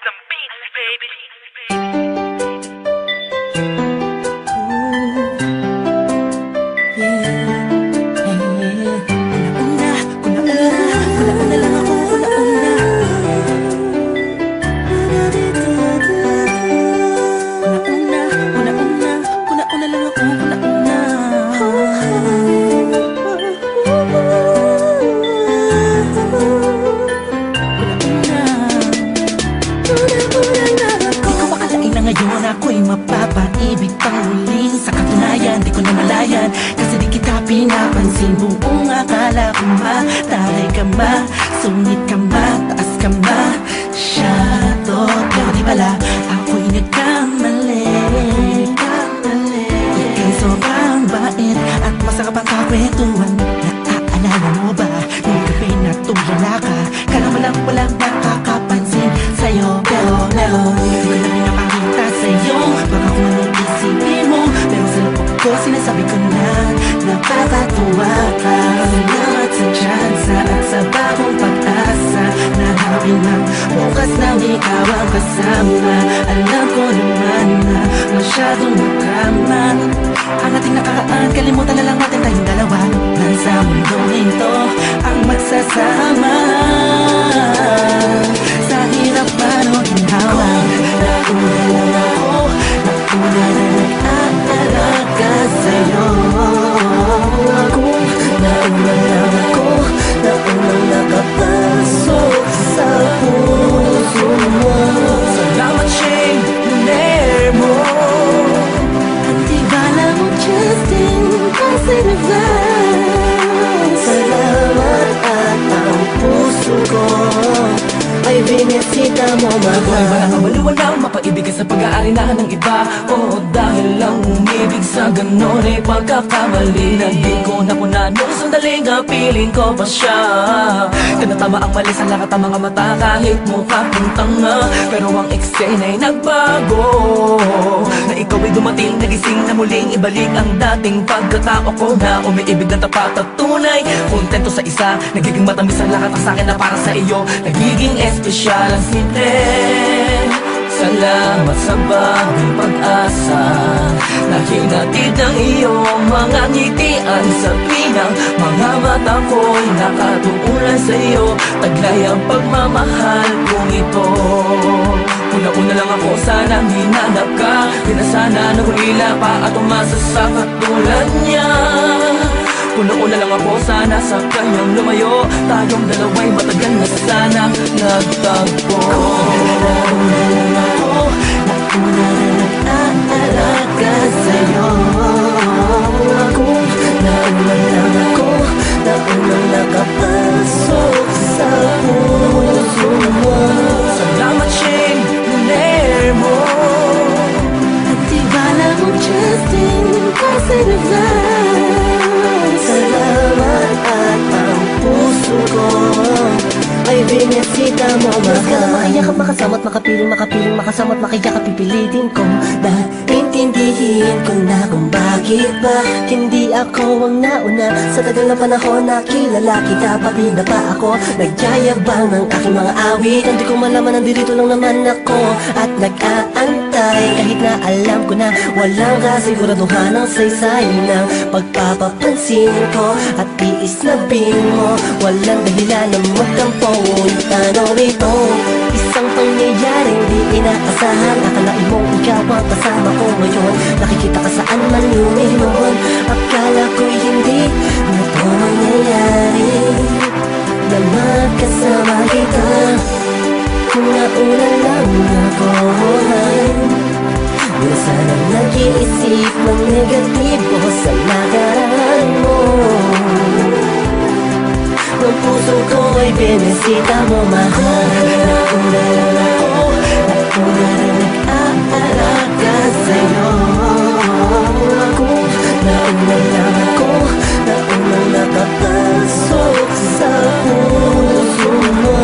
some beats, baby. Ngayon ako'y mapapaibig pang muli. Sa katunayan, di ko na malayan, kasi di kita pinapansin. Buong akala ko mataray ka ma, sungit ka ma, taas ka ma, shadow. Pero di pala, ako'y nagkamali. Ika'y sobrang bait at masarap ang kakwentuhan. Naaalala mo ba, nung gabi na tulala ka, kala mo lang walang nakakapansin sa'yo. Pero di ko na pinapakita sa'yo, baka kung anong isipin mo, pero sa loob ko sinasabi ko na napapatuwa ka. Salamat sa tsansa at sa bagong pag-asa, nahabing ng bukas nang ikaw ang kasama. Alam ko naman na masyadong makrama ang ating nakaraan, kalimutan na lang natin tayong dalawa. Nasa mundong ito ang magsasama, sa hirap man o ginhawa. Nauna lang ako, nauna na nag-aalaga sa'yo. Nauna lang ako, naunang nakapasok sa puso mo. Salamat, Shane, luner mo. At di bala mo, Justin, kasi nag-vlog. Salamat at ang puso ko ay binisita mo, mahal. Walang kabaliwanang mapaibig sa pag-aari na ng iba. Oo, dahil lang umibig sa ganon ay pagkakamali na di ko napuna nung sandaling piling ko pa siya. Tinatama ang mali sa lahat ng mga mata kahit mukha kong tanga, pero ang eksena ay nagbago. Na ikaw ay dumating, nagising na muling ibalik ang dating pagkatao ko na umiibig ng tapat at tunay. Kontento sa isa, nagiging matamis ang lahat ng sakin na para sa iyo. Nagiging espesyal ang simple. Salamat sa bagong pag-asa na hinatid ng iyong mga ngitian. Sa pinang mga mata ko'y nakatuulan sa iyo, taglay ang pagmamahal kong ito. Una-una lang ako, sanang hinanap ka, di na sana nahulila pa at umasa sa katulad niya. Una-una lang ako, sana sa kanyang lumayo, tayong dalawa'y matagal na sana nagtagpo. Nauna lang ako, nauna na nag-aalaga sa'yo. Nauna lang ako, naunang nakapasok sa puso mo. Salamat, Shane, luner mo. At di bala mo, Justin, kasi nag-vlog. Salamat at ang puso ko ay binisita mo, mahal. Mas ka na maiyak at makasama at makapiling, makasama at makaiyak at pipilitin ko. Dahil intindihin ko na kung bakit ba hindi ako ang nauna. Sa tagal na panahon na kilala kita, pati na pa ako nagyayabang ng aking mga awit. Hindi ko malaman, nandito lang naman ako at nag-aantay, kahit na alam ko na walang kasiguraduhan ang saysay ng pagpapapansin ko at tiis na mo. Walang dahilan na magtampo. Tanong rito, isang pangyayaring di inaasahan. Akalain mong ikaw ang kasama ko ngayon, nakikita ka saan man yun. Akala ko'y hindi na to mangyayari, na magkasama kita. Kung nauna lang ako, di na sana nag-iisip ng negatibo sa nakaraan mo. Ang puso ko ay binisita mo, mahal. Nauna lang ako, nauna na nag-aalaga sa'yo. Nauna lang ako, naunang nakapasok sa puso mo.